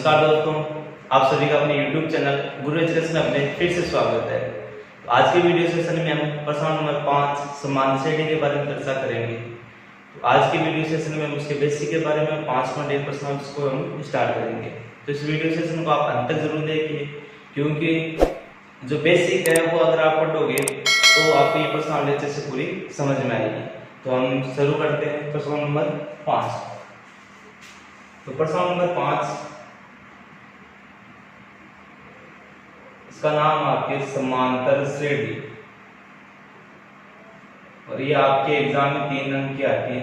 नमस्कार दोस्तों, आप सभी का अपने YouTube चैनल गुरु एजुकेशन में फिर से स्वागत है। तो आज के वीडियो सेशन में हम प्रश्न नंबर 5 समान श्रेणी के बारे में चर्चा करेंगे। तो आज के वीडियो सेशन में हम उसके बेसिक के बारे में 5.1 प्रश्न को हम स्टार्ट करेंगे। तो इस वीडियो सेशन को आप अंत तक जरूर देखिए, क्योंकि जो बेसिक है वो अगर आप पढ़ोगे तो आपको ये प्रश्न अच्छे से पूरी समझ में आएगी। तो हम शुरू करते हैं प्रश्न नंबर 5। तो प्रश्न नंबर 5 इसका नाम आपके समांतर श्रेणी, और ये आपके एग्जाम में 3 अंक की आती है।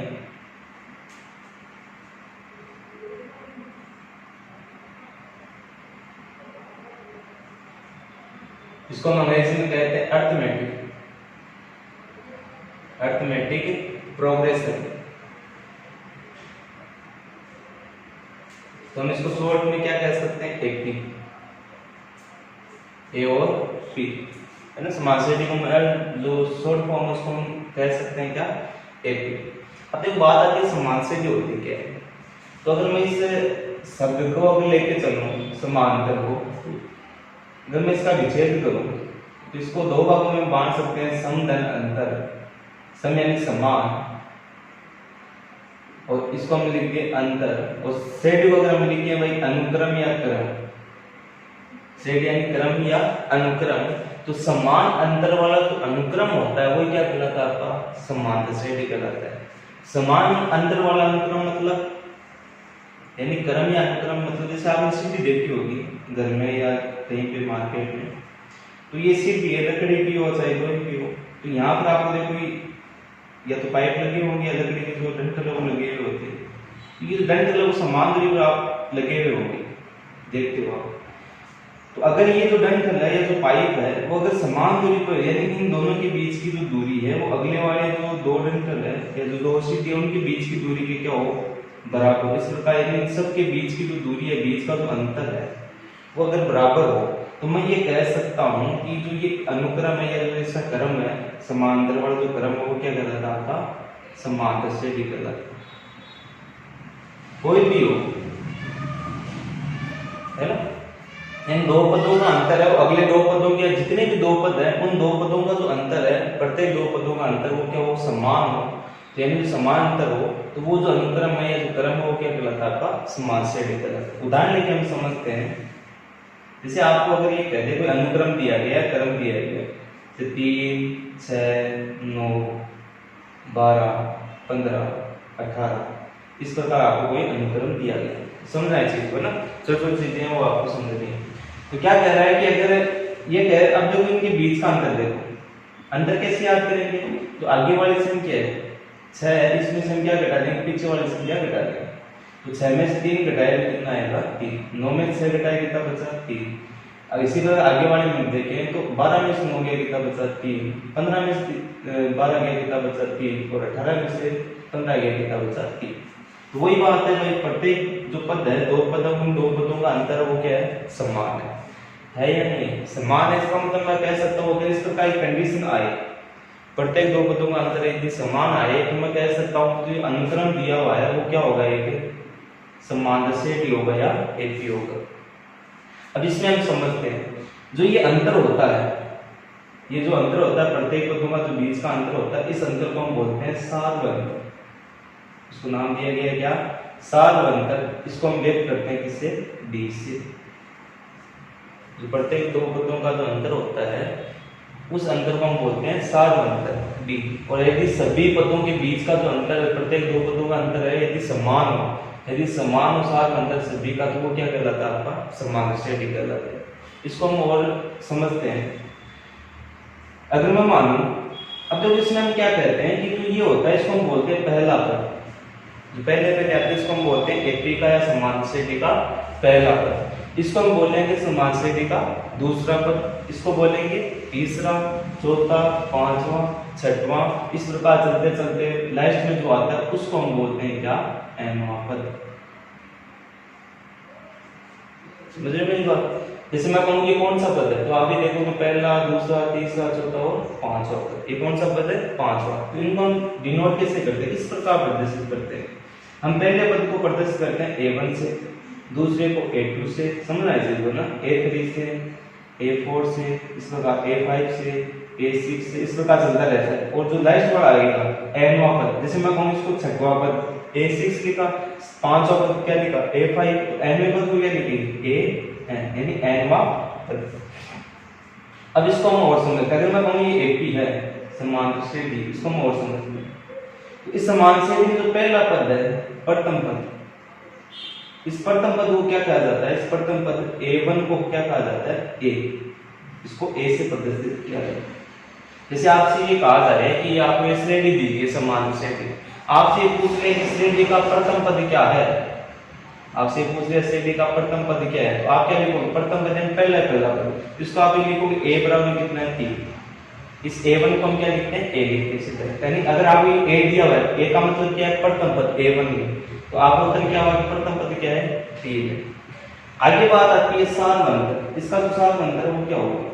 इसको हम अंग्रेजी में कहते हैं अर्थमेटिक प्रोग्रेशन। तो हम इसको शॉर्ट में क्या कह सकते हैं, एपी, ए और पी है ना। समांतर श्रेणी को जो शॉर्ट फॉर्म है उसको हम कह सकते हैं क्या, एपी। अब देखो बात आती है समांतर श्रेणी होती क्या है। तो अगर मैं इस शब्द को अगर लेके चलूं समांतर को, अगर मैं इसका विच्छेद करूं तो इसको 2 भागों में बांट सकते हैं, सम धन अंतर। सम यानी समान, और इसको हम लिख दिए अंतर। और श्रेणी को अगर हम लिखिए भाई अनुक्रम या क्रम, श्रेणी यानी क्रम या अनुक्रम। तो समान अंतर वाला जो अनुक्रम होता है वो क्या कहलाता है, आपका समांतर श्रेणी कहलाता है। समान अंतर वाला अनुक्रम मतलब यानी क्रम या अनुक्रम मतलब जैसे आपने सीढ़ी देखी होगी घर में या कहीं पे मार्केट में, तो ये सीढ़ी है, लकड़ी की हो चाहे कोई भी हो। तो यहाँ पर आपको देखो या तो पाइप लगी होंगी या लकड़ी के जो डंठल वो लगे हुए होते हैं। तो ये डंठल वो समान दूरी पर आप लगे हुए होंगे, देखते हो आप। तो अगर ये जो डंठल है या जो पाइप है वो अगर समान दूरी पर, यानी इन दोनों के बीच की जो दूरी है वो अगले वाले जो 2 डंठल है या जो 2 सीढ़ी है उनके बीच की दूरी के क्या हो, बराबर। इस प्रकार इन सबके बीच की जो दूरी है, बीच का जो अंतर है वो अगर बराबर हो, तो मैं ये कह सकता हूँ कि जो ये अनुक्रम है या जो इसका क्रम है, समांतर वाला जो क्रम है वो क्या कहलाता है, आपका समांतर श्रेणी कहलाता है। कोई भी हो, है ना। इन 2 पदों का अंतर है, अगले 2 पदों के जितने भी 2 पद है उन 2 पदों का जो अंतर है, प्रत्येक 2 पदों का अंतर वो क्या हो, समान हो। तो यानी जो समान अंतर हो तो वो जो अनुक्रम है या जो क्रम है वो क्या कहलाता है, आपका समांतर श्रेणी कहलाता है। उदाहरण लेके हम समझते हैं, जैसे आपको अगर ये कह दे कोई अनुक्रम दिया गया है, क्रम दिया गया है, 3, 6, 9, 12, 15, 18, इस प्रकार आपको कोई अनुक्रम दिया गया है। समझना है चीज को ना, छोटी चीजें वो आपको समझनी है। तो क्या कह रहा है कि अगर ये कह, अब देखो इनके बीच का अंतर देखो, अंतर कैसे याद करेंगे। तो आगे वाली संख्या है 6 है, इसमें संख्या घटा देंगे, पीछे वाली संख्या घटा देंगे। तो 6 में से 3 घटाए तो कितना आएगा, 3। 9 में से 6 घटाए कितना बचा, 3। अब इसी तरह आगे वाले में देखें तो 12 में से 9 गया कितना बचा, 3। 15 में से 12 गया कितना बचा, 3। और 18 में से 15 गया कितना बचा, 3। तो वही बात है भाई, प्रत्येक जो पद है 2 पद, उन 2 पदों का अंतर वो क्या है, समान है या नहीं, समान है। इसका मतलब मैं कह सकता हूँ अगर इस प्रकार की कंडीशन आए, प्रत्येक 2 पदों का अंतर यदि समान आए, तो मैं कह सकता हूँ जो अनुक्रम दिया हुआ है वो क्या होगा, एक समांतर श्रेणी होगा या एपी होगा। अब इसमें हम समझते हैं जो ये अंतर होता है, ये जो अंतर होता है प्रत्येक पदों का जो बीच का अंतर होता है, इस अंतर को हम बोलते हैं सार्व अंतर। इसको नाम दिया गया क्या, सार्व अंतर। इसको हम व्यक्त करते हैं किससे, डी से। जो प्रत्येक 2 पदों का जो अंतर होता है उस अंतर को हम बोलते हैं सार्व अंतर, डी। और यदि सभी पदों के बीच का जो अंतर है, प्रत्येक 2 पदों का अंतर है, यदि समान हो, यदि समान सार्व अंतर सभी का, तो वो क्या कहलाता है, आपका समांतर श्रेणी कहलाता है। इसको हम और समझते हैं। अगर मैं मानूं, अब देखो इसमें हम क्या कहते हैं कि जो ये होता है इसको हम बोलते हैं पहला पद। जो पहले पद आते हैं इसको हम बोलते हैं एपी का या समांतर श्रेणी का पहला पद। इसको हम बोलेंगे समांतर श्रेणी का दूसरा पद। इसको बोलेंगे तीसरा, चौथा, पांचवा, छठवां, इस प्रकार चलते चलते लास्ट में जो आता है उसको हम बोलते हैं क्या, एनवां पद। समझ रहे मेरी बात। जैसे मैं कहूँ ये कौन सा पद है, तो आप भी देखोगे पहला, दूसरा, तीसरा, चौथा और पांचवा पद। ये कौन सा पद है, पांचवा। तो इनको हम डिनोट कैसे करते हैं, इस प्रकार प्रदर्शित करते हैं। हम पहले पद को प्रदर्शित करते हैं A1 से, दूसरे को A2 से, समझना है ना, A3 से, A4 से, इस प्रकार A5 से, A6 से, इस प्रकार चलता रहता है। और जो लास्ट वाला आएगा nवां पद, जैसे मैं कहूँ इसको छठवां पद, A6 लिखा, पांचवां पद क्या लिखा A5, तो nवें पद को क्या लिखेंगे an, यानी nवां पद। अब इसको हम और समझते हैं, अगर मैं कहूँ ये AP है समांतर से D, इसको हम और समझते हैं। तो इस समांतर से D जो पहला पद है प्रथम पद, इस प्रथम पद को क्या कहा जाता है, इस प्रथम पद A1 को क्या कहा जाता है A, इसको A से प्रदर्शित किया जाता है। जैसे आपसे ये कहा जा रहा है कि आपको ये श्रेणी दी गई समांतर श्रेणी, आपसे पूछ ले कि श्रेणी का प्रथम पद क्या है, आपसे पूछ ले श्रेणी का प्रथम पद क्या है, तो आप क्या लिखोगे, प्रथम पद यानी पहला पद, इसको आप लिखोगे A बराबर कितना है 3। इस A1 को हम क्या लिखते हैं A लिखते हैं इसी तरह। यानी अगर आपको A दिया हुआ है, A का मतलब क्या है प्रथम पद A1 में, तो आपका उत्तर क्या होगा, प्रथम पद क्या है 3 है। आगे बात आती है सार अंतर, इसका जो सार अंतर है वो क्या होगा,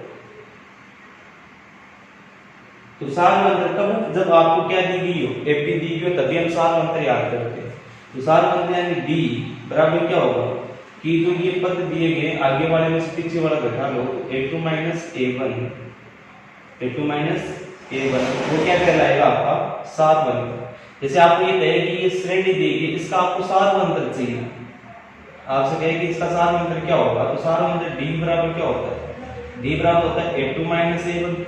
तो सार अंतर कब, जब आपको क्या दी गई हो AP दी गई हो तभी हम सार अंतर याद करते हैं। तो सार अंतर यानी D बराबर क्या होगा कि जो ये पद दिए गए आगे वाले में से पीछे वाला घटा लो, A2 A1, A2 A1 वो क्या कहलाएगा आपका सार अंतर। जैसे आपको ये कहे कि ये श्रेणी दी गई, इसका आपको सार अंतर चाहिए, आपसे कहे कि इसका सार अंतर क्या होगा, तो सार अंतर D बराबर क्या होता है, D बराबर होता है A2 A1।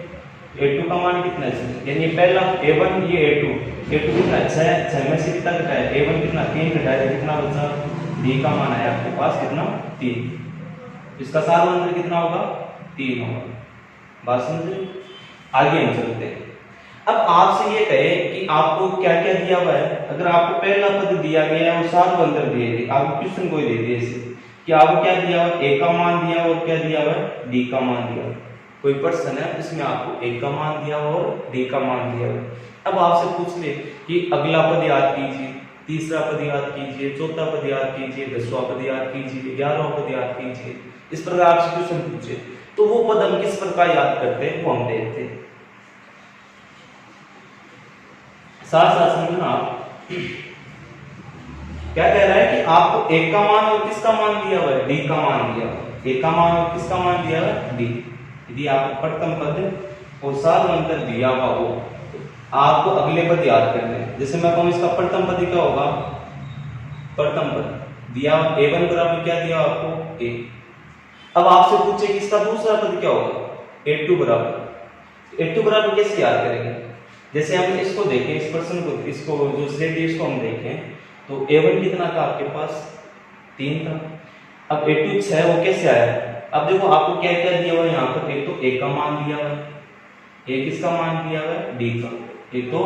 A2 का मान कितना है, यानी पहला A1 ये A2 कितना 6 में से कितना घटाया A1 कितना 3 घटाया, कितना बचा D का मान आया आपके पास कितना 3, इसका सार अंतर कितना होगा 3 होगा। बात समझे, आगे हम चलते हैं। अब आपसे ये कहे कि आपको क्या क्या दिया हुआ है, अगर आपको पहला पद दिया गया है और सार अंतर दिए गए, आपको क्वेश्चन कोई दे दिए इसे कि आपको क्या दिया हुआ है A का मान दिया और क्या दिया हुआ है D का मान दिया हुआ है। कोई प्रश्न है इसमें आपको A का मान दिया हुआ और D का मान दिया हुआ है। अब आपसे पूछ ले कि अगला पद याद कीजिए, तीसरा पद याद कीजिए, चौथा पद याद कीजिए, 10वां पद याद कीजिए, 11वां पद याद कीजिए, इस प्रकार आपसे क्वेश्चन पूछे तो वो पद हम किस प्रकार याद करते हैं वो हम देखते हैं। साथ साथ समझना आप क्या कह रहा है कि आपको A का मान और किसका मान दिया हुआ है D का मान दिया हुआ है, A का मान और किसका मान दिया हुआ है D। यदि आपको प्रथम पद और सार अंतर दिया हुआ हो तो आपको अगले पद याद करने हैं। जैसे मैं कहूँ इसका प्रथम पद क्या होगा, प्रथम पद दिया A1 बराबर क्या दिया आपको A। अब आपसे पूछे कि इसका दूसरा पद क्या होगा A2 बराबर, A2 बराबर कैसे याद करेंगे, जैसे हम इसको देखें, इस प्रश्न को, इसको जो श्रेणी इसको हम देखें तो A1 कितना था आपके पास 3 था, अब A2 6 वो कैसे आया। अब देखो आपको क्या क्या दिया हुआ है यहाँ पर, एक तो A का मान दिया हुआ है, A किसका मान दिया हुआ है D का, एक तो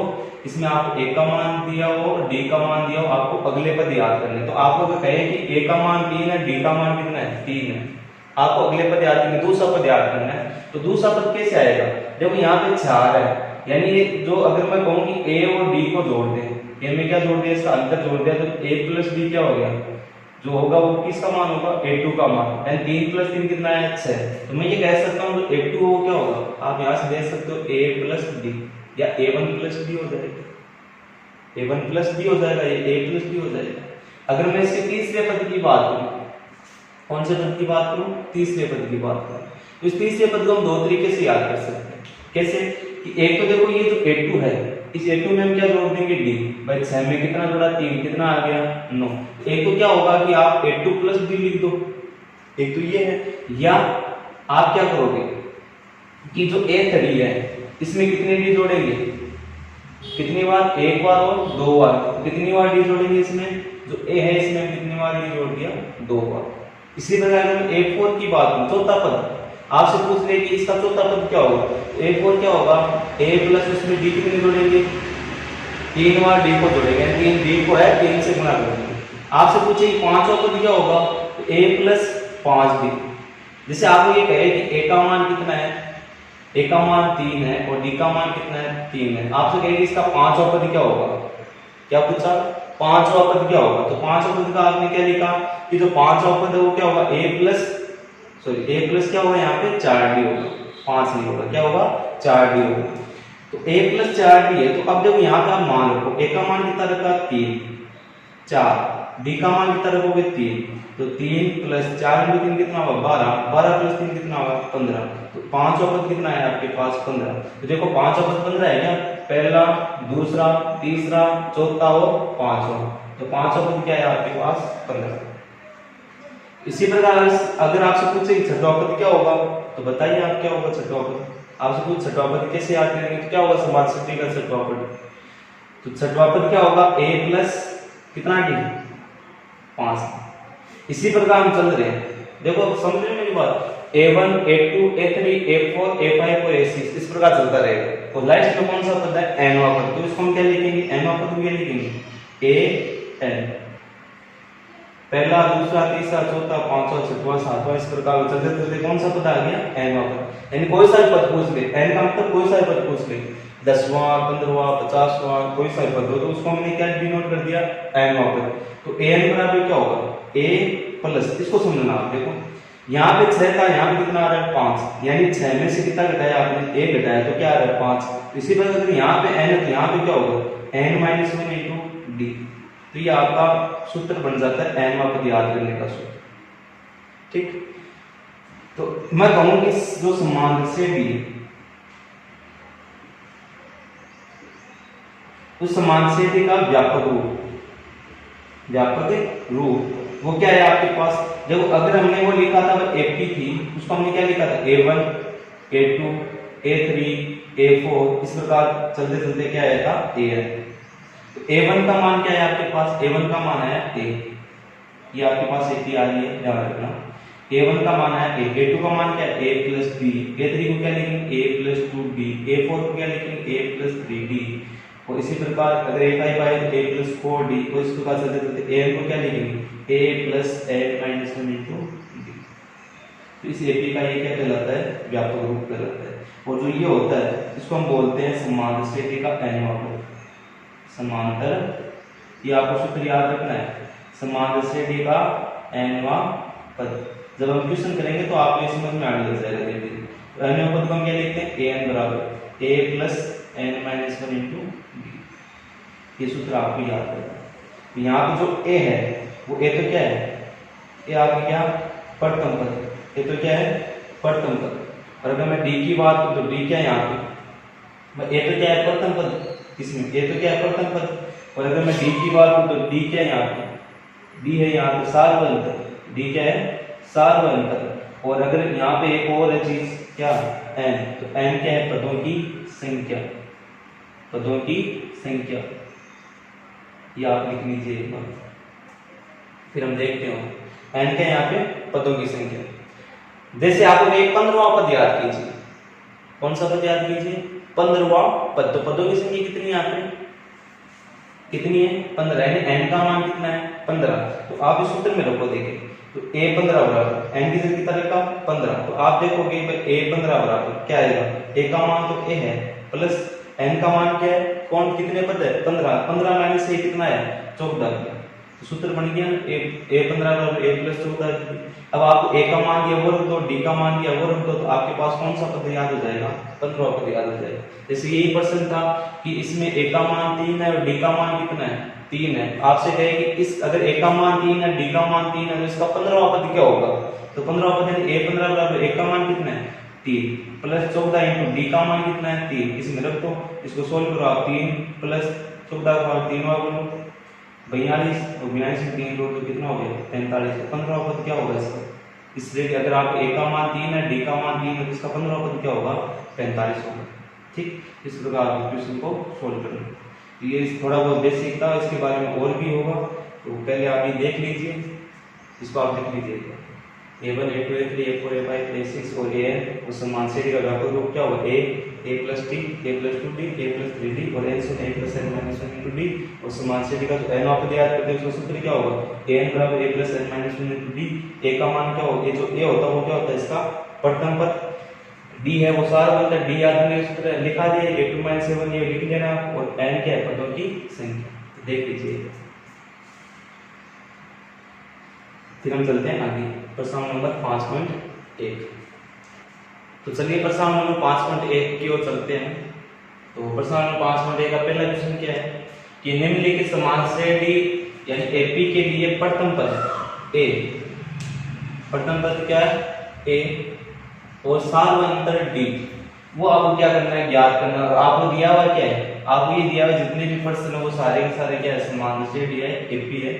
इसमें आपको A का मान दिया हो और D का मान दिया हो, आपको अगले पद याद करने। तो आपको अगर कहे कि A का मान 3 है, D का मान कितना है 3 है, आपको अगले पद याद करने, दूसरा पद याद करना है। तो दूसरा पद कैसे आएगा, देखो यहाँ पे 4 है, यानी ये जो अगर मैं कहूँ कि A और D को जोड़ दें, A में क्या जोड़ दिया इसका अंतर जोड़ दिया, तो A प्लस D क्या हो गया, जो होगा वो किसका मान होगा A2 का मान, यानी 3 प्लस 3 कितना है 6। तो मैं ये कह सकता हूँ तो A2 वो क्या होगा, आप यहाँ से देख सकते हो A प्लस D या A1 प्लस D हो जाएगा, A1 प्लस D हो जाएगा, ये A प्लस D हो जाएगा। अगर मैं इसके तीसरे पद की बात करूँ, कौन से पद की बात करूँ, तीसरे पद की बात करूँ, तो इस तीसरे पद को हम दो तरीके से याद कर सकते हैं। कैसे कि एक तो देखो ये जो A2 है, इस A2 में हम क्या जोड़ देंगे D, भाई 6 में कितना जोड़ा 3, कितना आ गया 9। एक तो क्या होगा कि आप A2 प्लस D लिख दो, एक तो ये है, या आप क्या करोगे कि जो A3 है इसमें कितने D जोड़ेंगे, कितनी बार, एक बार और 2 बार, कितनी बार D जोड़ेंगे इसमें, जो A है इसमें कितनी बार D जोड़ दिया 2 बार। इसी प्रकार अगर A4 की बात करूं, चौथा पद आपसे पूछ ले कि इसका चौथा पद क्या होगा, A4 क्या होगा, A प्लस उसमें D कितने जोड़ेंगे, 3 बार D को जोड़ेंगे, 3 D को है 3 से गुणा करेंगे। आपसे पूछे कि पांचवा पद क्या होगा, तो A प्लस 5D। जैसे आपको ये कहे कि A का मान कितना है, A का मान 3 है और D का मान कितना है 3 है, आपसे कहे कि इसका पांचवा पद क्या होगा, क्या पूछा पांचवा पद क्या होगा, तो पांचवा पद का आपने क्या लिखा कि जो पांचवा पद है वो क्या होगा A प्लस क्या होगा यहाँ पे 4D होगा, 5 नहीं होगा, क्या होगा 4D होगा। तो A प्लस 4D है, तो अब देखो यहाँ पे आप मान रखो, A का मान कितना रखा 3, 4 डी का मान कितना रखोगे 3, तो 3 प्लस 4 में 3 कितना होगा 12, 12 प्लस 3 कितना होगा 15, तो पांचवा पद कितना है आपके पास 15। तो देखो पांचवा पद 15 है क्या, पहला, दूसरा, तीसरा, चौथा और पांचवा, तो पांचवा पद क्या है आपके पास 15। इसी प्रकार अगर आपसे पूछे कि छठवां पद क्या होगा, तो बताइए आप क्या होगा छठवां पद। आपसे पूछ छठवां पद कैसे याद करेंगे, तो क्या होगा समास सूत्री का छठवां पद, तो छठवां पद क्या होगा a प्लस कितना डी 5। इसी प्रकार हम चल रहे हैं, देखो समझ रहे मेरी बात, a1 a2 a3 a4 a5 और a6 इस प्रकार चलता रहेगा। और लास्ट में कौन सा पद है nवां पद, तो इसको हम क्या लिखेंगे nवां पद क्या लिखेंगे a n, पहला, दूसरा, तीसरा, चौथा, पांचवा, छठवां, सातवां इस प्रकार चलते चलते कौन सा पद आ गया nवां पद। यानी कोई सा पद पूछ ले, n का मतलब कोई सा पद पूछ ले, 10वां 15वां 50वां कोई सा पद हो, तो उसको हमने क्या डिनोट कर दिया nवां पद। तो an बराबर क्या होगा a प्लस, इसको समझना आप, देखो यहाँ पे 6 था, यहाँ पे कितना आ रहा है 5, यानी 6 में से कितना घटाया आपने 1 घटाया, तो क्या आ रहा है 5। इसी प्रकार अगर यहाँ पे n है तो यहाँ पे क्या होगा n - 1 * d, तो ये आपका सूत्र बन जाता है nवां पद याद करने का सूत्र। ठीक, तो मैं कहूं कि जो समांतर से भी उस समांतर से का व्यापक रूप वो क्या है आपके पास, देखो अगर हमने वो लिखा था AP थी, उसको हमने क्या लिखा था A1 A2 A3 A4 इस प्रकार चलते चलते क्या आया था AN। तो A1 का मान क्या है आपके पास, A1 का मान है A, ये आपके पास AP आ रही है ध्यान रखना। A1 का मान है A, A2 का मान क्या है A प्लस B, A3 को क्या लिखेंगे A प्लस 2B, A4 को क्या लिखेंगे A प्लस 3D, और इसी प्रकार अगर A5 आए तो A प्लस 4D, और इस प्रकार चलते चलते AN को क्या लिखेंगे A plus n minus 1 into D। तो इस AP का ये क्या कहलाता है व्यापक रूप कहलाता है। और जो ये होता है इसको हम बोलते हैं समांतर स्थिति का nवां पद। समांतर, ये आपको सूत्र याद रखना है, समांतर स्थिति का nवां पद। जब हम क्वेश्चन करेंगे तो आपको समझ में आने लग जाएगा धीरे धीरे। तो nवां पद को हम क्या लिखते हैं an बराबर A plus n minus 1 into D, ये सूत्र आपको याद रखना है। यहाँ पे जो A है वो A तो क्या है, ये आपकी क्या प्रथम पद, ये तो क्या है प्रथम पद। और अगर मैं D की बात करूं तो D क्या है यहाँ पे, A तो क्या है प्रथम पद, इसमें A तो क्या है प्रथम पद। और अगर मैं D की बात करूं तो D क्या है यहाँ पे, D है यहाँ पे सार्वभौम, D क्या है सार्वभौम। और अगर यहाँ पे एक और है चीज क्या n, तो n क्या है पदों की संख्या, पदों की संख्या, ये आप लिख लीजिए एक बार, फिर हम देखते हो n क्या यहाँ पे पदों की संख्या। जैसे आप एक 15वां पद याद कीजिए, कौन सा पद याद कीजिए 15वां पद, तो पदों की संख्या कितनी है यहाँ पे, कितनी है 15, यानी n का मान कितना है 15। तो आप इस सूत्र में रखो, देखिए तो a 15 बराबर n की जगह कितना रखा 15, तो आप देखोगे a 15 बराबर क्या आएगा, a का मान तो a है प्लस n का मान क्या है, कौन कितने पद है 15, 15 माइनस a कितना है 14, तो सूत्र बन गया a 15 बराबर a प्लस 14। अब आपको a का मान दिया वो रख दो, d का मान दिया वो रख दो, तो आपके पास कौन सा पद याद हो जाएगा 15वां पद याद हो जाएगा। जैसे यही प्रश्न था कि इसमें a का मान 3 है और d का मान कितना है 3 है, आपसे कहे कि इस अगर a का मान 3 है d का मान 3 है तो इसका 15वां पद क्या होगा, तो 15वां पद यानी a 15 बराबर a का मान कितना है 3 प्लस 14 इंटू d का मान कितना है 3, इसमें रख दो, इसको सोल्व करो आप, 3 प्लस 14 का 3 बोलो 42, और 42 में 3 जोड़ तो कितना हो गया 45, तो 15वां पद क्या होगा इसका। इसलिए कि अगर आप a का मान 3 है d का मान 3 है तो इसका 15वां पद क्या होगा 45 होगा। ठीक, इस प्रकार आप क्वेश्चन को सोल्व करना। ये थोड़ा बहुत बेसिक था, इसके बारे में और भी होगा, तो पहले आप ये देख लीजिए, इसको आप लिख लीजिएगा A1 A2 A3 A4 A5 A6 और AN, उस समान श्रेणी का व्यापक रूप क्या होगा A plus T A plus 2D A plus 3D और n से n plus n minus 1 into D, और समान श्रेणी का जो n आप याद करते हैं उसका सूत्र क्या होगा AN बराबर A plus n minus 1 into D। A का मान क्या होगा, जो A होता है वो क्या होता है इसका प्रथम पद, D है वो सार्वभौम है, D याद करने का सूत्र लिखा दिया A2 - 7 ये लिख लेना, और n क्या है पदों की संख्या, देख लीजिए। फिर हम चलते हैं आगे प्रश्न नंबर 5.1। तो चलिए प्रश्न नंबर 5.1 की ओर चलते हैं। तो प्रश्न नंबर 5.1 का पहला क्वेश्चन क्या है कि निम्नलिखित समान श्रेणी यानी एपी के लिए प्रथम पद ए, प्रथम पद क्या है ए, और सार्वंतर डी, वो आपको क्या करना है, ज्ञात करना है। आपको दिया हुआ क्या है, आपको ये दिया हुआ जितने भी प्रश्न है वो सारे के सारे क्या है, समान से डी है, एपी है,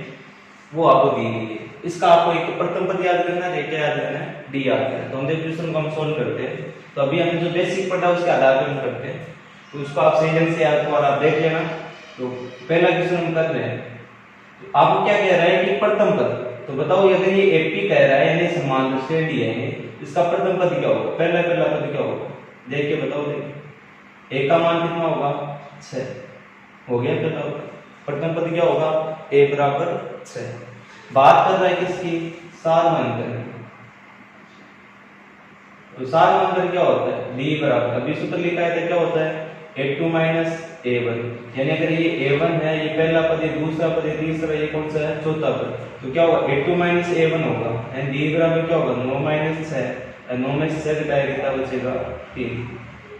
वो आपको दी गई है। इसका आपको एक प्रथम पद याद करना है, क्या याद करना है, डी याद करना है। तो हम देखो क्वेश्चन को हम सोल्व करते हैं। तो अभी हमने जो बेसिक पढ़ा उसके आधार पर हम करते हैं, तो उसको आप सही ढंग से याद और आप देख लेना। तो पहला क्वेश्चन हम कर रहे हैं, तो आपको क्या कह रहा है कि प्रथम पद, तो बताओ अगर ये एपी कह रहा है यानी समान से डी है, इसका प्रथम पद क्या होगा, पहला पद क्या होगा, देख के बताओ। देखिए ए का मान कितना होगा, 6 हो गया। पहला प्रथम पद क्या होगा, ए बराबर 6। बात कर रहा है किसकी, सार्वंतर। तो सार्वंतर क्या होता है, डी बराबर, अभी सूत्र लिखा है तो क्या होता है, a2 माइनस a1, यानी अगर ये a1 है, ये पहला पद, ये दूसरा पद, ये तीसरा, ये कौन सा है, चौथा पद, तो क्या होगा, a2 माइनस a1 होगा, एंड d बराबर क्या होगा, 9 माइनस 6, 9 में से 6 घटाया कितना बचेगा, 3।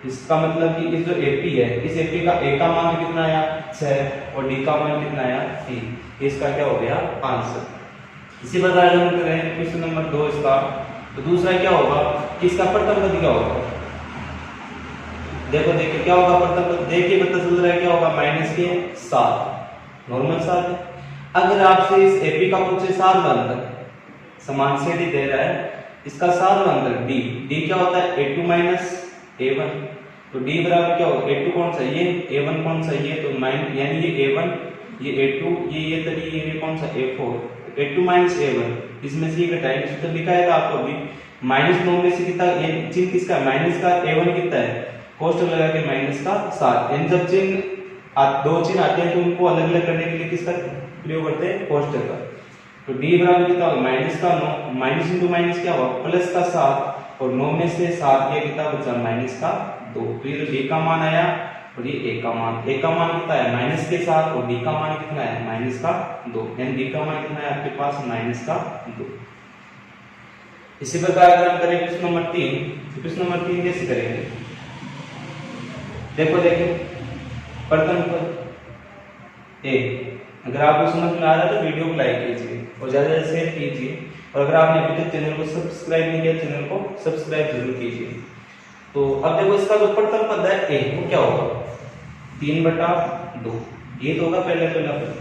इसका मतलब कि इस जो AP है, इस AP का A का मान कितना आया, 6, और D का मान कितना आया, 3। इसका क्या हो गया, आंसर। इसी प्रकार हम करें क्वेश्चन नंबर 2 इसका। तो दूसरा क्या होगा कि इसका प्रथम पद क्या होगा, देखो देखिए क्या होगा प्रथम पद, देखिए पता चल रहा है क्या होगा, माइनस के 7, नॉर्मल 7 है। अगर आपसे इस एपी का पूछे सार्वंतर, समान से डी दे रहा है, इसका सार्वंतर डी, डी क्या होता है, a2 माइनस a1, तो d बराबर क्या होगा, a2 कौन सा है ये, a1 कौन सा है ये, तो यानी ये a1, ये a2, ये तरी, ये कौन सा a4, a2 माइनस a1, इसमें से ये घटाएंगे, सूत्र लिखा है आपको अभी, -9 में से कितना, ये चिन्ह किसका, माइनस का, a1 कितना है, कोष्टक लगा के माइनस का 7। इन जब चिन्ह दो चिन्ह आते हैं तो उनको अलग अलग करने के लिए किसका प्रयोग करते हैं, कोष्टक का। तो d बराबर कितना होगा, माइनस का 9, माइनस इंटू माइनस क्या होगा, प्लस का 7, और 9 में से 7 गया कितना बचा, माइनस का 2। तो ये d का मान आया और ये a का मान, a का मान कितना है, माइनस के 7, और d का मान कितना है, माइनस का 2, यानी d का मान कितना है आपके पास, माइनस का 2। इसी प्रकार अगर हम करें क्वेश्चन नंबर 3, तो क्वेश्चन नंबर 3 कैसे करेंगे, देखो देखिए प्रथम पद ए। अगर आपको समझ में आ रहा है तो वीडियो को लाइक कीजिए और ज्यादा से शेयर कीजिए, और अगर आपने अभी तक चैनल को सब्सक्राइब नहीं किया, चैनल को सब्सक्राइब जरूर कीजिए। तो अब देखो इसका जो प्रथम पद है ए, वो क्या होगा, 3/2, ये तो होगा पहला पद,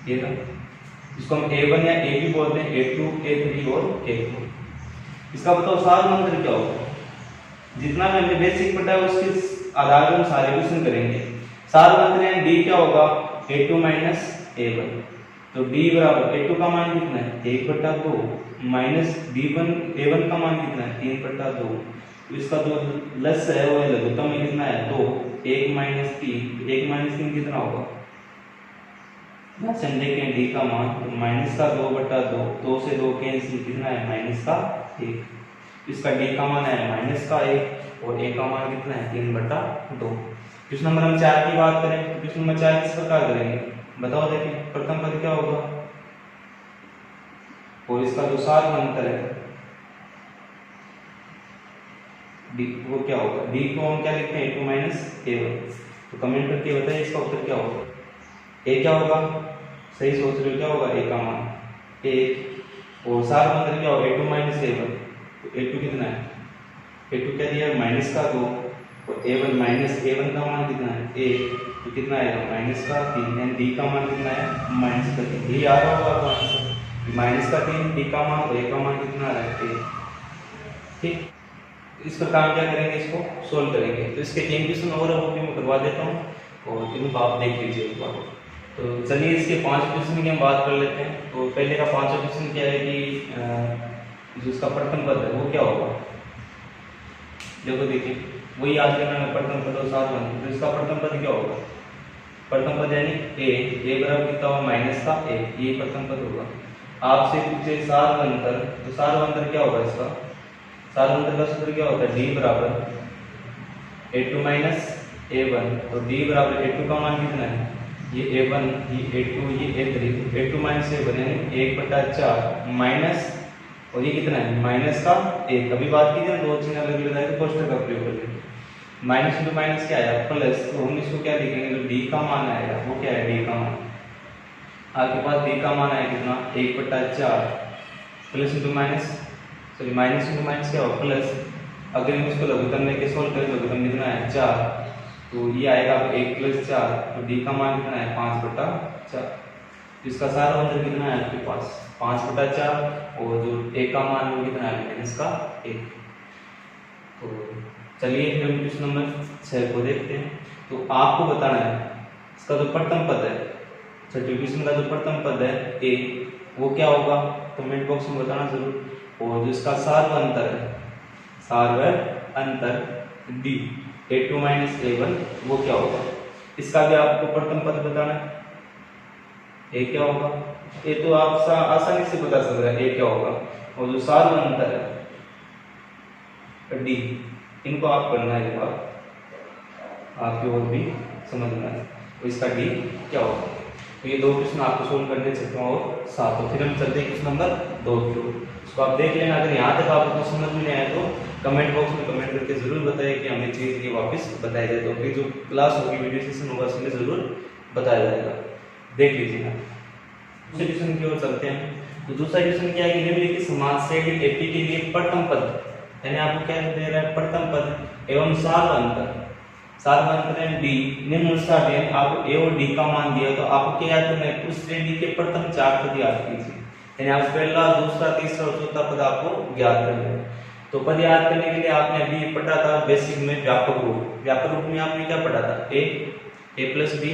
ये ना, इसको हम a1 या a भी बोलते हैं, a2, a3 और a4। इसका बताओ सार्वंतर क्या होगा, जितना भी हमने बेसिक पढ़ा है उसके आधार पर हम सारे क्वेश्चन करेंगे। सार्वंतर यानी d क्या होगा, a2 माइनस a1, तो d बराबर a2 का मान कितना है, 1/2, माइनस d1 a1 का मान कितना है, 3/2। तो इसका जो लस है वो लघुत्तम में कितना है, 2, 1 माइनस 3, 1 माइनस 3 कितना होगा, हम देखें d का मान, तो माइनस का 2/2, 2 से 2 कैंसिल, कितना है, माइनस का 1। इसका d का मान है माइनस का 1, और a का मान कितना है, 3/2। क्वेश्चन नंबर हम 4 की बात करें, तो क्वेश्चन नंबर 4 किस प्रकार करेंगे, बताओ देखिए प्रथम पद क्या होगा, और इसका जो सार्वंतर है d, वो क्या होगा, d को हम क्या लिखते हैं, a2 माइनस a1। तो कमेंट करके बताइए इसका उत्तर क्या होगा, a क्या होगा, सही सोच रहे हो, क्या होगा, a का मान 1, और सार्वंतर क्या होगा, a2 माइनस a1, तो a2 कितना है, a2 क्या दिया, माइनस का 2, और a1 माइनस a1 का मान कितना है, 1, तो कितना आएगा, माइनस का 3, यानी d का मान कितना है, माइनस का 3। ये आ रहा होगा आपको आंसर, माइनस का 3, d का मान, और a का मान कितना आ रहा है, 1। ठीक, इस प्रकार क्या करेंगे, इसको सोल्व करेंगे। तो इसके 3 क्वेश्चन और वो भी मैं करवा देता हूँ, और इनको आप देख लीजिए एक बार। तो चलिए इसके 5 क्वेश्चन की हम बात कर लेते हैं। तो पहले का 5वां क्वेश्चन क्या है कि जो इसका प्रथम पद है वो क्या होगा, देखो देखिए वही याद करना है, प्रथम पद और सार्वंतर। तो इसका प्रथम पद क्या होगा, प्रथम पद यानी a बराबर कितना होगा, माइनस का 1, ये प्रथम पद होगा। आपसे पूछे सार्वंतर, तो सार्वंतर क्या होगा, इसका सार्वंतर का सूत्र क्या होता है, d बराबर a2 माइनस a1, तो d बराबर a2 का मान कितना है, ये a1, ये a2, ये a3, a2 माइनस a1 यानी 1/4 माइनस, और ये कितना है, माइनस का 1। अभी बात कीजिए ना, दो चिन्ह अलग अलग तो कोष्टक का प्रयोग करेंगे, माइनस इंटू माइनस क्या आया, प्लस, तो हम इसको क्या लिखेंगे, तो d का मान आएगा, वो क्या है, d का मान। आपके पास डी का मान है कितना 1/4 plus into minus, sorry minus into minus क्या होगा प्लस, अगर हम इसको लघुत्तम लेके सोल्व करें लघुत्तम कितना है 4, तो ये आएगा 1 + 4, तो डी का मान कितना है 5/4, इसका सारा आंसर कितना है आपके पास 5/4, और जो ए का मान है वो कितना है माइनस का 1। तो चलिए फिर हम क्वेश्चन नंबर 6 को देखते हैं। तो आपको बताना है इसका जो प्रथम पद है, छठे क्वेश्चन का जो प्रथम पद है ए, वो क्या होगा कमेंट बॉक्स में बताना जरूर, और जो इसका सार्व अंतर है, सार्व अंतर डी a2 - a1 वो क्या होगा, इसका भी आपको प्रथम पद बताना है। ए क्या होगा, ये तो आप आसानी से बता सकते हैं ए क्या होगा, और जो सार्व अंतर है डी, इनको आप करना है, आपकी और भी समझना है, तो इसका डी क्या होगा। तो ये दो क्वेश्चन आपको सोल्व करने सकते हैं और 7, फिर हम चलते हैं क्वेश्चन नंबर 2 की ओर। इसको आप देख लेना, अगर यहाँ तक आपको समझ में नहीं आया तो कमेंट बॉक्स में कमेंट करके जरूर बताइए कि हमें चीज़ ये वापस बताया जाए, तो फिर जो क्लास होगी वीडियो सेशन होगा उसमें जरूर बताया जाएगा, देख लीजिएगा। दूसरे क्वेश्चन की ओर चलते हैं। तो दूसरा क्वेश्चन क्या है कि निम्नलिखित समास से एपी के लिए प्रथम पद, यानी आपको क्या दे रहा है प्रथम पद एवं सार्व अंतर, सार्व अंतर है डी, निम्न अनुसार है आपको ए और डी का मान दिया, तो आपको क्या याद करना है उस श्रेणी के प्रथम 4 पद याद कीजिए, यानी आप पहला दूसरा तीसरा और चौथा पद आपको याद करना है। तो पद याद करने के लिए आपने अभी पढ़ा था बेसिक में व्यापक रूप, व्यापक रूप में आपने क्या पढ़ा था a + b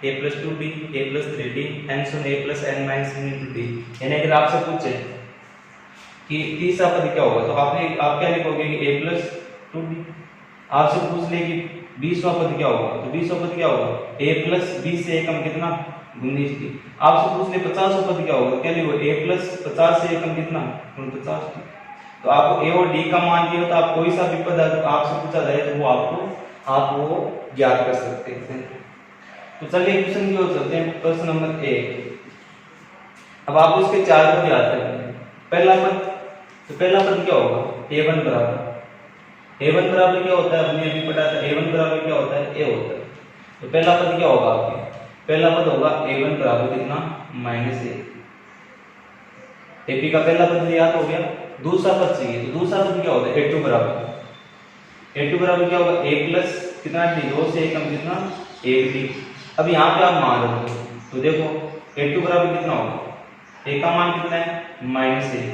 a + 2b a + 3d and so on a + n - 1 into d, यानी अगर आपसे पूछे कि तीसरा पद क्या होगा, तो आप क्या लिखोगे कि a + 2b। आपसे पूछ ले कि 20वां पद क्या होगा, तो 20वां पद क्या होगा a + b से कम कितना 19d। आपसे पूछ ले 50वां पद क्या होगा, क्या लिखोगे a + 50 से कम कितना 49d। तो आपको ए और डी का मान दिया, तो आप कोई सा भी पद आपसे पूछा जाए तो वो आप वो ज्ञात कर सकते हैं। तो चलिए क्वेश्चन की ओर चलते हैं, प्रश्न नंबर 1। अब आपको इसके 4 पद याद करने हैं। पहला पद, तो पहला पद क्या होगा a1 बराबर, a1 बराबर क्या होता है, हमने अभी पढ़ा था a1 बराबर क्या होता है a होता है। तो पहला पद क्या होगा आपके, पहला पद होगा a1 बराबर कितना -1, एपी का पहला पद याद हो गया। दूसरा पद चाहिए, तो दूसरा पद क्या होता है a2 बराबर, a2 बराबर क्या होगा a प्लस कितना d, 2 से 1 कम कितना 1d। अब यहाँ पे आप मान रखो, तो देखो a2 बराबर कितना होगा, a का मान कितना है -1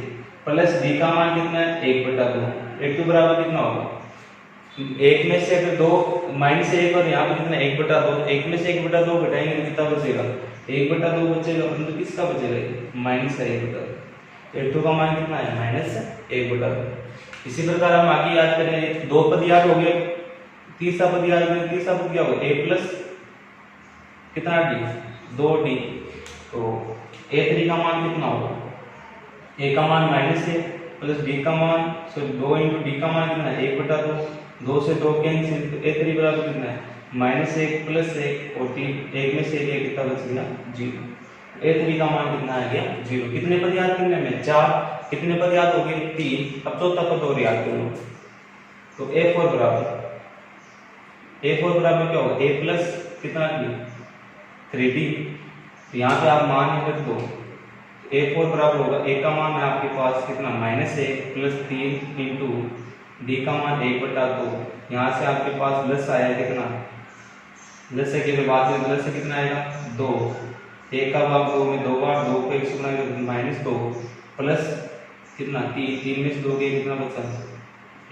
प्लस d का मान कितना है 1/2, a2 बराबर कितना होगा, एक में से अगर 2 -1 और यहाँ पे कितना 1/2, एक में से 1/2 घटाएंगे तो कितना बचेगा 1/2 बचेगा, परंतु किसका बचेगा माइनस का 1/2, a2 का मान कितना है -1/2। इसी प्रकार हम आगे याद करें, दो पद याद हो गए, तीसरा पद याद करें, तीसरा पद क्या होगा a प्लस कितना d 2d, तो a3 का मान कितना होगा, a का मान -1 प्लस d का मान, सो 2 × d का मान कितना है 1/2, 2 से 2 कैंसिल, तो a3 बराबर कितना है -1 प्लस 1 और 3, 1 में से 1 कितना बच गया 0, a3 का मान कितना आ गया 0। कितने पद याद करने में 4, कितने पद याद हो गए 3, अब चौथा पद और याद करो। तो a4 बराबर क्या होगा a प्लस कितना 3d, तो यहाँ पे आप मान रख दो, a4 बराबर होगा a का मान है आपके पास कितना -1 प्लस 3 इंटू d का मान 1/2, यहाँ से आपके पास प्लस आया कितना, प्लस के बाद में प्लस से कितना आएगा 2, 1 का भाग 2 में 2 बार, 2 को 1 से गुना -2 प्लस कितना 3 में से 2 गए कितना बचा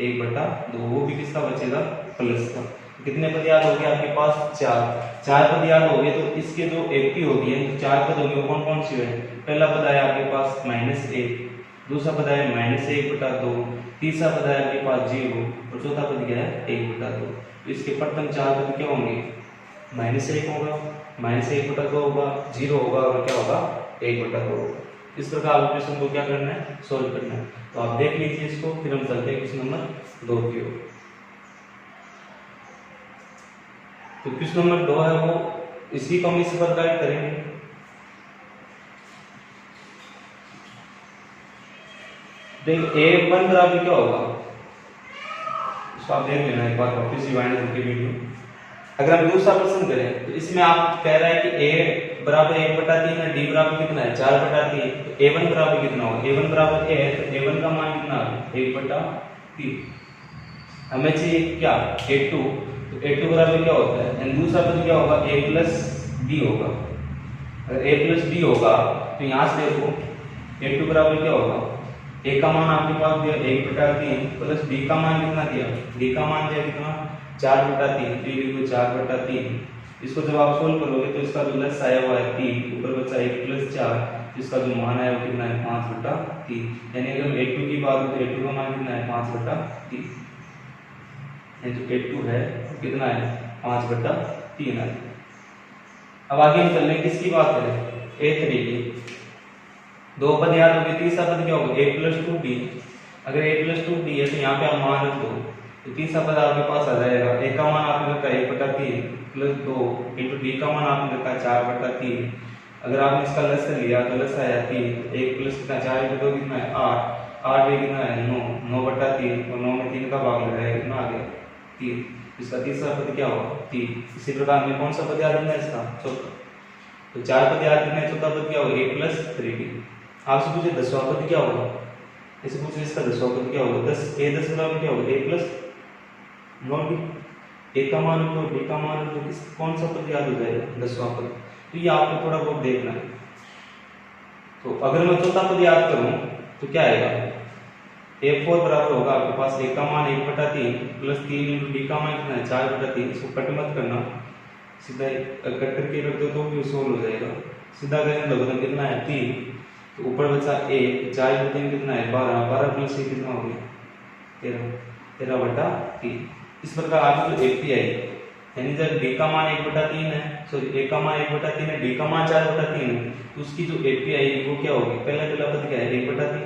1/2, वो भी किसका बचेगा प्लस का। कितने पद याद हो गए आपके पास 4 पद याद हो गए, तो इसके जो एपी हो गए 4 पद होंगे, कौन कौन से है, पहला पद आया आपके पास -1, दूसरा पद आया -1/2, तीसरा पद आया आपके पास 0 और चौथा पद क्या है 1/2। तो इसके प्रथम 4 पद क्या होंगे -1 होगा, -1/2 होगा, 0 होगा और क्या होगा 1/2 होगा। इस प्रकार ऑपरेशन को क्या करना है सोल्व करना है। तो आप देख लीजिए इसको, फिर हम चलते हैं क्वेश्चन नंबर 2 की ओर। तो क्वेश्चन नंबर 2 है वो इसी को हम इस प्रकार करेंगे। देखो a1 बराबर क्या होगा, इसको आप देख लेना एक बार वापस रिवाइंड करके वीडियो। अगर हम दूसरा प्रश्न करें तो इसमें आप कह रहा है कि a बराबर 1/3 है, d बराबर कितना है 4/3, तो a1 बराबर कितना होगा, a1 बराबर a है तो a1 का मान कितना है 1/3। हमें चाहिए क्या a2, तो a2 बराबर क्या होता है, एंड दूसरा पद क्या होगा a प्लस b होगा। अगर a प्लस b होगा तो यहाँ से देखो a2 बराबर क्या होगा, a का मान आपके पास दिया 1/3 प्लस b का मान कितना दिया, d का मान दिया कितना 4/3, तो ये लिखो 4/3। इसको जब आप सोल्व करोगे तो इसका जो लस आया हुआ है 3, ऊपर बचा 1 प्लस 4, इसका जो मान आया वो कितना है 5/3। यानी अगर a2 की बात हो तो a2 का मान कितना है 5/3, यानी जो a2 है वो कितना है 5/3 है। अब आगे हम चल रहे हैं किसकी बात करें, a3 की। दो पद याद होंगे, तीसरा पद क्या होगा a प्लस 2d। अगर a प्लस 2d है तो यहाँ पे आप मान रख दो, तो तीसरा पद आपके पास आ जाएगा, a का मान आपने रखा 1/3 प्लस 2 इंटू d का मान आपने रखा 4/3। अगर आपने इसका लस लिया तो लस आया 3, 1 प्लस कितना 4 इंटू 2 कितना है 8, 8 ये कितना है 9, 9/3, और 9 में 3 का भाग लगाया कितना आ गया 3। इसका तीसरा पद क्या होगा 3। इसी प्रकार में कौन सा पद याद रखना है इसका चौथा, तो 4 पद याद रखना है, चौथा पद क्या होगा a प्लस 3d। आपसे पूछे 10वां पद क्या होगा, इसे पूछे इसका 10वां पद क्या होगा, 10 a10 बराबर क्या होगा a प्लस 9d। a का मान तो d का मान तो किस कौन सा पद याद हो जाएगा 10वां पद, तो ये आपको थोड़ा बहुत देखना है। तो अगर मैं चौथा पद याद करूं तो क्या आएगा, a4 बराबर होगा आपके पास a का मान 1/3 प्लस 3 इंटू d का मान कितना है 4/3। इसको कट मत करना, सीधा कट करके रख दो तो भी सोल्व हो जाएगा। सीधा करें तो लघुत्तम कितना है 3, तो ऊपर बचा a, 4 इंटू 3 कितना है 12, 12 प्लस 1 कितना हो गया 13, 13/3। इस प्रकार आपकी जो एपीआई यानी जब d का मान 1/3 है, सॉरी a का मान 1/3 है, d का मान 4/3 है, तो उसकी जो एपीआई वो क्या होगी, पहला पद क्या है 1/3,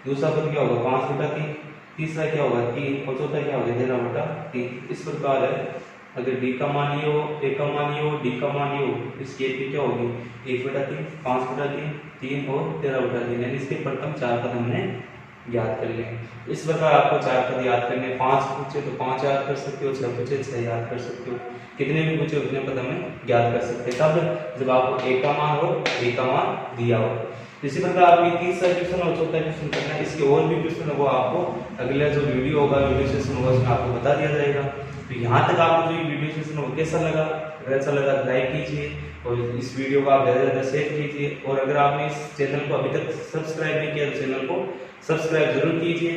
दूसरा पद क्या होगा 5/3, तीसरा क्या होगा 3, और चौथा क्या होगा 13/3। इस प्रकार है, अगर d का मान ये हो, a का मान ये हो, d का मान ये हो, इसकी एपी क्या होगी 1/3, 5/3, 3 और 13/3, यानी इसके प्रथम 4 पद हमने याद कर लें। इस प्रकार आपको 4 पद याद करने, 5 पूछे तो 5 याद कर सकते हो, 6 पूछे 6 याद कर सकते हो, कितने भी पूछे उतने पद हमें याद कर सकते हैं, तब जब आपको a का मान हो, a का मान दिया हो। इसी प्रकार आपकी तीसरा क्वेश्चन और चौथा क्वेश्चन करना है, इसके और भी क्वेश्चन है वो आपको अगला जो वीडियो होगा, वीडियो सेशन होगा उसमें आपको बता दिया जाएगा। तो यहाँ तक आपको जो वीडियो सेशन हो कैसा लगा, अगर अच्छा लगा तो लाइक कीजिए और इस वीडियो को आप ज़्यादा से ज़्यादा शेयर कीजिए, और अगर आपने इस चैनल को अभी तक सब्सक्राइब नहीं किया तो चैनल को सब्सक्राइब जरूर कीजिए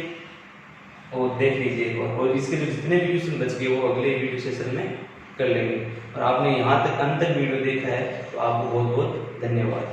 और देख लीजिए एक बार, और इसके जो जितने भी क्वेश्चन बच गए वो अगले वीडियो सेशन में कर लेंगे। और आपने यहाँ तक अंत तक वीडियो देखा है तो आपको बहुत बहुत धन्यवाद।